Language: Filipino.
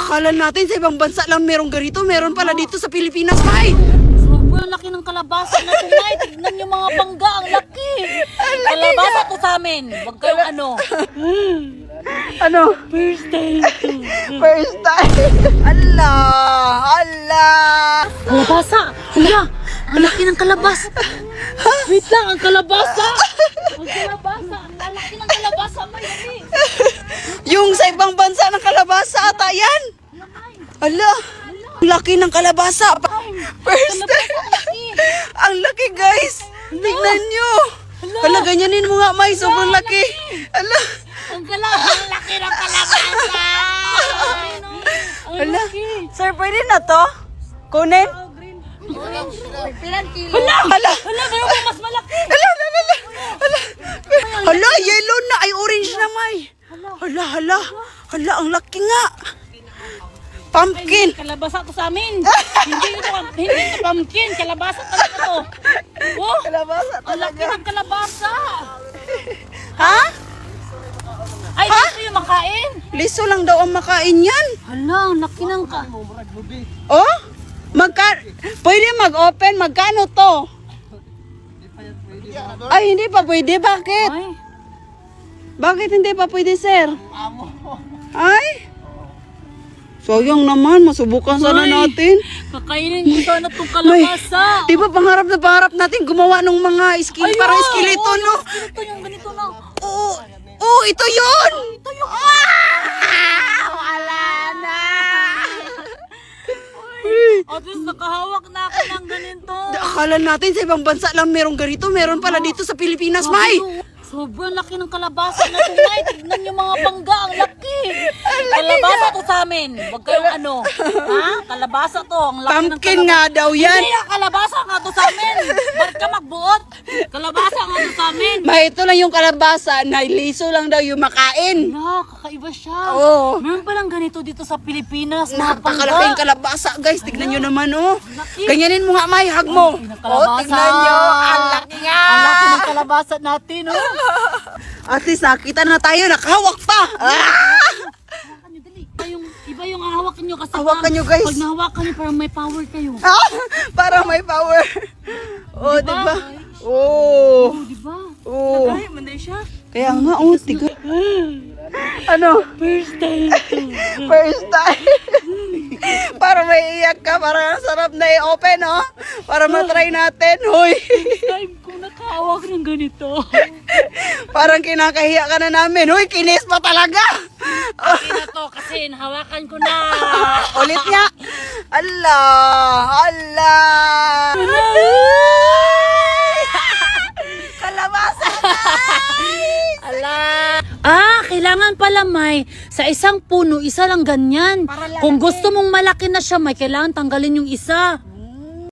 Akala natin sa ibang bansa lang merong ganito. Meron pala dito sa Pilipinas, May. Sobrang laki ng kalabasa na tunay. Tignan yung mga bangga, ang laki. Kalabasa to sa amin. Huwag kayong ano. Ano? First time to. First time. Allah! Allah! Kalabasa! Hala! Ang laki ng kalabasa! Wait lang, ang kalabasa! Ang kalabasa! Ang laki ng kalabasa! Mayami! Yung sa ibang bansa ng kalabasa ata yan. Ala! Ang laki ng kalabasa. First time. Ang laki, guys. Tingnan nyo. Ala, ganyanin mo nga, May. Sobrang laki. Ala. Ang laki ng kalabasa! Ang Ala. laki! Sir, pwede na to? Kunin? Pilang kilo? Hala! Hala, mayroon pa mas malaki! Hala! Hala, yellow na. Ay, orange na, May. Hala. Hala, ang laki nga. Pumpkin. Kalabasa to sa amin! Hindi ito pumpkin! Kalabasa talaga to! Oh! Kalabasa Ang laki ng kalabasa! Ha? Ay, dito yung makain! Liso lang daw ang makain yan. Hala, ang laki ng Oh? Pwede mag-open? Magkano to? Ay, hindi pa pwede. Bakit? Ay, Bakit hindi pa pwede, sir? Ay? Sayang naman. Masubukan sana Ay. natin. kakainin ko sana itong kalabasa! Di ba pangarap na pangarap natin gumawa ng mga parang esqueleto, no? Ito yung ganito na! Oo. Oh, ito yun! Ito yung... Wala na! At least nakahawak na ako ng ganito! Akala natin sa ibang bansa lang merong ganito. Meron pala dito sa Pilipinas, May. Sobrang laki ng kalabasa na tunay. Tignan yung mga bangga, ang laki. Kalabasa to sa amin. Huwag kayong ano. Ha? Kalabasa to. Ang laki ng Pumpkin kalabasa. nga daw yan. Hindi yung kalabasa nga to sa amin. Ba't ka magbuot? Kalabasa nga to sa amin. May ito lang yung kalabasa na liso lang daw yung makain. Hala, kakaiba siya. Oo. Meron palang ganito dito sa Pilipinas. Mga Napakalaking bangga. kalabasa, guys. Tignan nyo naman, oh. Laki. Ganyanin mo nga, May. Hug mo. Ng Oh, kalabasa. tignan nyo. Ang laki nga. Ang laki ng kalabasa natin, oh. At least nakita na tayo. Nakahawak pa. Hawakan nyo, dali. Iba yung hawakan nyo kasi Hawakan nyo, guys. pag nahawakan nyo parang may power kayo. Parang may power. Oh, Diba? diba? Oh. Oh, di ba? Oh. Ay, manday siya. Kaya nga, oh, tiga. Ano? First time to. First time. Para may iyak ka. Parang ang sarap na i-open, oh. Para matry natin. Hoy. Time ko nakahawak ng ganito. Parang kinakahiya ka na namin. Hoy, kinis pa talaga. Kasi na to kasi nahawakan ko na. Ulit nga. Allah. Kalabasa. Ala. Kailangan pala may sa isang puno, isa lang ganyan. Para lalaki. Kung gusto mong malaki na siya, may kailangan tanggalin yung isa.